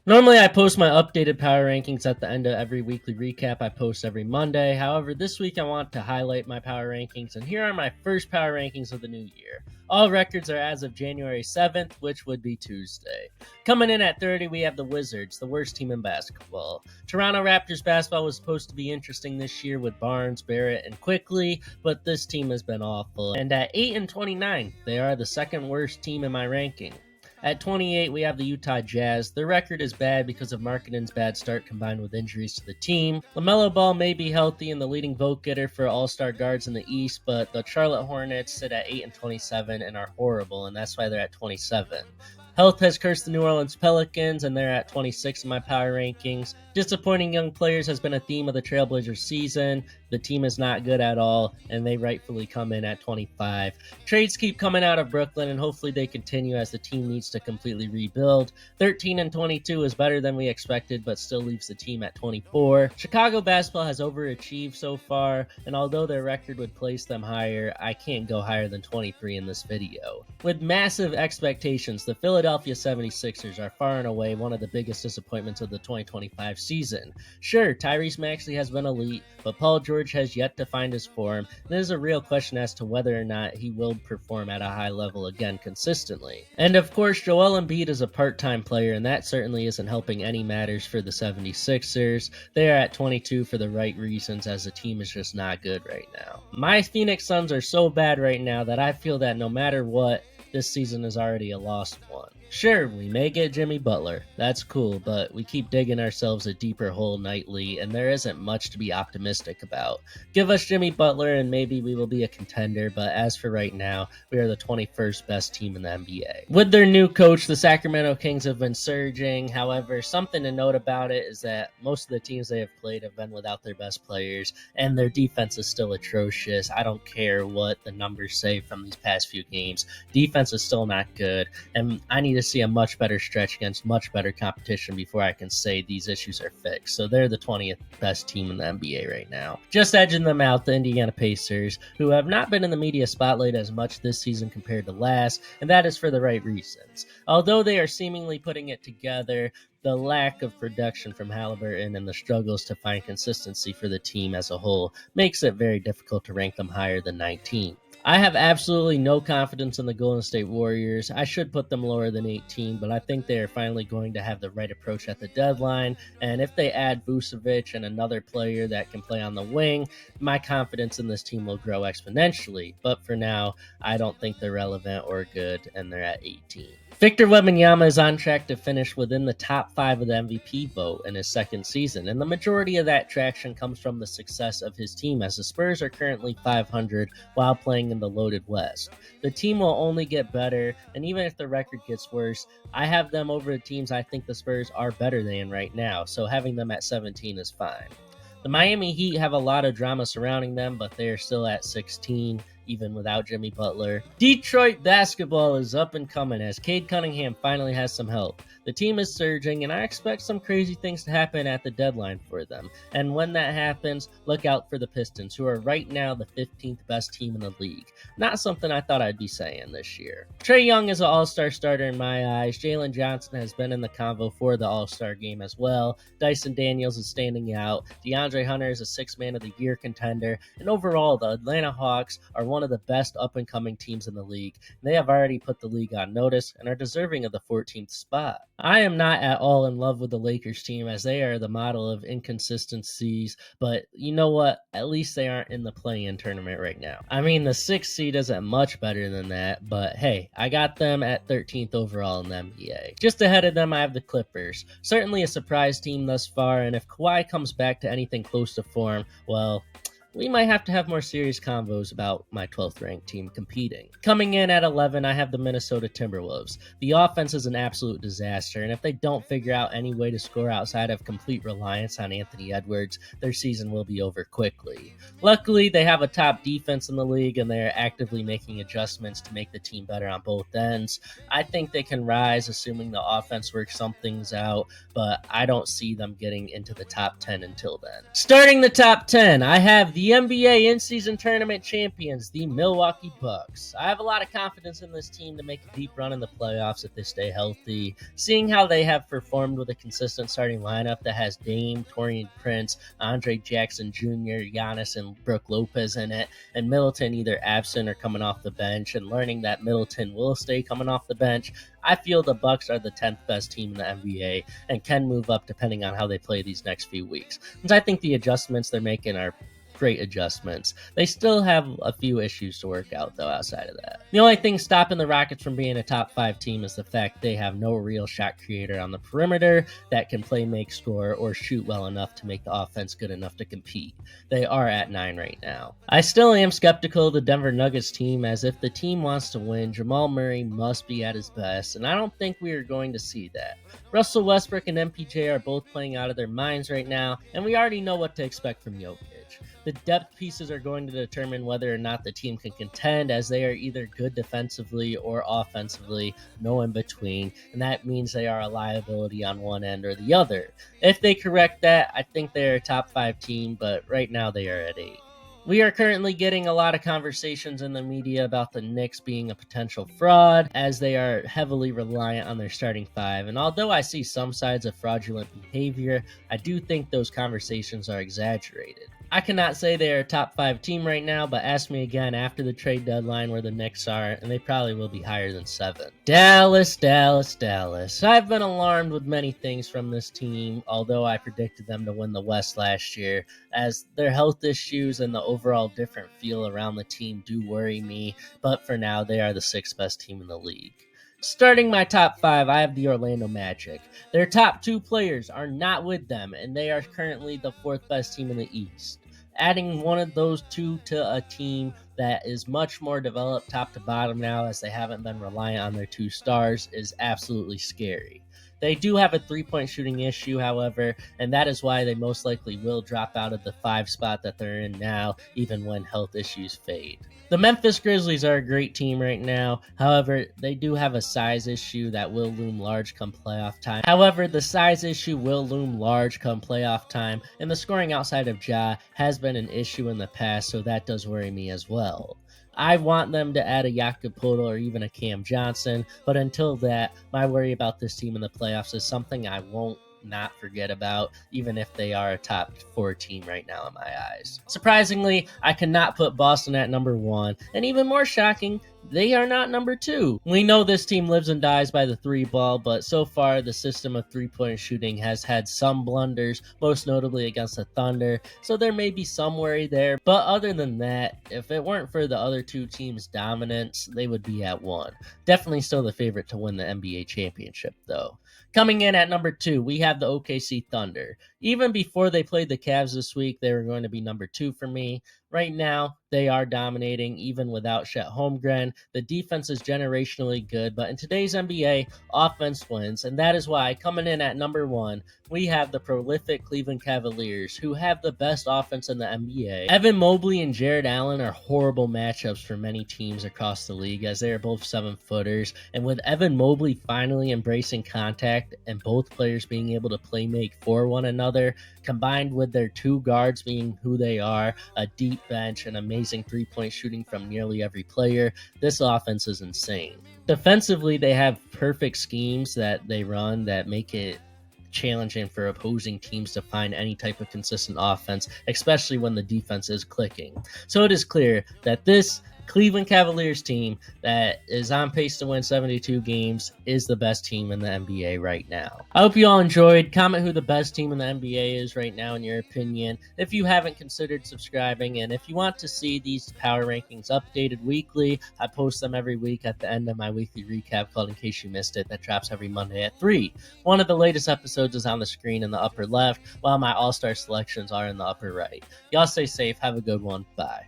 Normally, I post my updated power rankings at the end of every weekly recap I post every Monday. However, this week I want to highlight my power rankings, and here are my first power rankings of the new year. All records are as of January 7th, which would be Tuesday. Coming in at 30, we have the Wizards, the worst team in basketball. Toronto Raptors basketball was supposed to be interesting this year with Barnes, Barrett, and Quickly, but this team has been awful. And at 8 and 29, they are the second worst team in my ranking. At 28, we have the Utah Jazz. Their record is bad because of Markkanen's bad start combined with injuries to the team. LaMelo Ball may be healthy and the leading vote getter for all-star guards in the East, but the Charlotte Hornets sit at 8 and 27 and are horrible, and that's why they're at 27. Health has cursed the New Orleans Pelicans, and they're at 26 in my power rankings. Disappointing young players has been a theme of the Trailblazers season. The team is not good at all, and they rightfully come in at 25. Trades keep coming out of Brooklyn, and hopefully they continue as the team needs to completely rebuild. 13 and 22 is better than we expected, but still leaves the team at 24. Chicago basketball has overachieved so far, and although their record would place them higher, I can't go higher than 23 in this video. With massive expectations, the Philadelphia 76ers are far and away one of the biggest disappointments of the 2025 season. Sure, Tyrese Maxey has been elite, but Paul George has yet to find his form, and there's a real question as to whether or not he will perform at a high level again consistently. And of course, Joel Embiid is a part-time player, and that certainly isn't helping any matters for the 76ers. They are at 22 for the right reasons, as the team is just not good right now. My Phoenix Suns are so bad right now that I feel that no matter what, this season is already a lost one. Sure, we may get Jimmy Butler. That's cool, but we keep digging ourselves a deeper hole nightly, and there isn't much to be optimistic about. Give us Jimmy Butler, and maybe we will be a contender, but as for right now, we are the 21st best team in the NBA. With their new coach, the Sacramento Kings have been surging. However, something to note about it is that most of the teams they have played have been without their best players, and their defense is still atrocious. I don't care what the numbers say from these past few games. Defense is still not good, and I need to see a much better stretch against much better competition before I can say these issues are fixed. So they're the 20th best team in the NBA right now. Just edging them out, the Indiana Pacers, who have not been in the media spotlight as much this season compared to last, and that is for the right reasons. Although they are seemingly putting it together, the lack of production from Halliburton and the struggles to find consistency for the team as a whole makes it very difficult to rank them higher than 19. I have absolutely no confidence in the Golden State Warriors. I should put them lower than 18, but I think they are finally going to have the right approach at the deadline, and if they add Vucevic and another player that can play on the wing, my confidence in this team will grow exponentially, but for now, I don't think they're relevant or good, and they're at 18. Victor Wembanyama is on track to finish within the top 5 of the MVP vote in his second season, and the majority of that traction comes from the success of his team, as the Spurs are currently 500 while playing in the loaded West. The team will only get better, and even if the record gets worse, I have them over the teams I think the Spurs are better than right now, so having them at 17 is fine. The Miami Heat have a lot of drama surrounding them, but they are still at 16, even without Jimmy Butler. Detroit basketball is up and coming as Cade Cunningham finally has some help. The team is surging, and I expect some crazy things to happen at the deadline for them. And when that happens, look out for the Pistons, who are right now the 15th best team in the league. Not something I thought I'd be saying this year. Trae Young is an all-star starter in my eyes. Jalen Johnson has been in the convo for the all-star game as well. Dyson Daniels is standing out. DeAndre Hunter is a 6th man of the year contender. And overall, the Atlanta Hawks are one of the best up-and-coming teams in the league. They have already put the league on notice and are deserving of the 14th spot. I am not at all in love with the Lakers team, as they are the model of inconsistencies, but you know what? At least they aren't in the play-in tournament right now. I mean, the 6th seed isn't much better than that, but hey, I got them at 13th overall in the NBA. Just ahead of them, I have the Clippers. Certainly a surprise team thus far, and if Kawhi comes back to anything close to form, well, we might have to have more serious convos about my 12th ranked team competing. Coming in at 11, I have the Minnesota Timberwolves. The offense is an absolute disaster, and if they don't figure out any way to score outside of complete reliance on Anthony Edwards, their season will be over quickly. Luckily, they have a top defense in the league, and they are actively making adjustments to make the team better on both ends. I think they can rise, assuming the offense works some things out, but I don't see them getting into the top 10 until then. Starting the top 10, I have the the NBA in-season tournament champions, the Milwaukee Bucks. I have a lot of confidence in this team to make a deep run in the playoffs if they stay healthy. Seeing how they have performed with a consistent starting lineup that has Dame, Taurean Prince, Andre Jackson Jr., Giannis, and Brook Lopez in it, and Middleton either absent or coming off the bench, and learning that Middleton will stay coming off the bench, I feel the Bucks are the 10th best team in the NBA and can move up depending on how they play these next few weeks. And I think the adjustments they're making are great adjustments. They still have a few issues to work out, though, outside of that. The only thing stopping the Rockets from being a top 5 team is the fact they have no real shot creator on the perimeter that can play, make, score, or shoot well enough to make the offense good enough to compete. They are at 9 right now. I still am skeptical of the Denver Nuggets team, as if the team wants to win, Jamal Murray must be at his best, and I don't think we are going to see that. Russell Westbrook and MPJ are both playing out of their minds right now, and we already know what to expect from Jokic. The depth pieces are going to determine whether or not the team can contend, as they are either good defensively or offensively, no in between, and that means they are a liability on one end or the other. If they correct that, I think they are a top 5 team, but right now they are at 8. We are currently getting a lot of conversations in the media about the Knicks being a potential fraud, as they are heavily reliant on their starting 5, and although I see some sides of fraudulent behavior, I do think those conversations are exaggerated. I cannot say they are a top 5 team right now, but ask me again after the trade deadline where the Knicks are, and they probably will be higher than 7. Dallas. I've been alarmed with many things from this team, although I predicted them to win the West last year, as their health issues and the overall different feel around the team do worry me, but for now they are the 6th best team in the league. Starting my top 5, I have the Orlando Magic. Their top 2 players are not with them, and they are currently the 4th best team in the East. Adding one of those two to a team that is much more developed top to bottom now, as they haven't been reliant on their 2 stars, is absolutely scary. They do have a 3-point shooting issue, however, and that is why they most likely will drop out of the 5 spot that they're in now, even when health issues fade. The Memphis Grizzlies are a great team right now. However, they do have a size issue that will loom large come playoff time. And the scoring outside of Ja has been an issue in the past, so that does worry me as well. I want them to add a Jakob Poeltl or even a Cam Johnson, but until that, my worry about this team in the playoffs is something I won't not forget about, even if they are a top 4 team right now in my eyes. Surprisingly, I cannot put Boston at number 1, and even more shocking, they are not number 2. We know this team lives and dies by the 3 ball, but so far the system of 3-point shooting has had some blunders, most notably against the Thunder, so there may be some worry there, but other than that, if it weren't for the other 2 teams' dominance, they would be at 1. Definitely still the favorite to win the NBA championship, though. Coming in at number 2, we have the OKC Thunder. Even before they played the Cavs this week, they were going to be number 2 for me. Right now, they are dominating, even without Chet Holmgren. The defense is generationally good, but in today's NBA, offense wins, and that is why, coming in at number 1, we have the prolific Cleveland Cavaliers, who have the best offense in the NBA. Evan Mobley and Jared Allen are horrible matchups for many teams across the league, as they are both 7-footers, and with Evan Mobley finally embracing contact and both players being able to play make for one another, combined with their 2 guards being who they are, a deep bench and amazing 3-point shooting from nearly every player, this offense is insane. Defensively, they have perfect schemes that they run that make it challenging for opposing teams to find any type of consistent offense, especially when the defense is clicking. So it is clear that this Cleveland Cavaliers team that is on pace to win 72 games is the best team in the NBA right now. I hope you all enjoyed. Comment who the best team in the NBA is right now in your opinion. If you haven't considered subscribing, and if you want to see these power rankings updated weekly, I post them every week at the end of my weekly recap called In Case You Missed It, that drops every Monday at 3. One of the latest episodes is on the screen in the upper left, while my all-star selections are in the upper right. Y'all stay safe. Have a good one. Bye.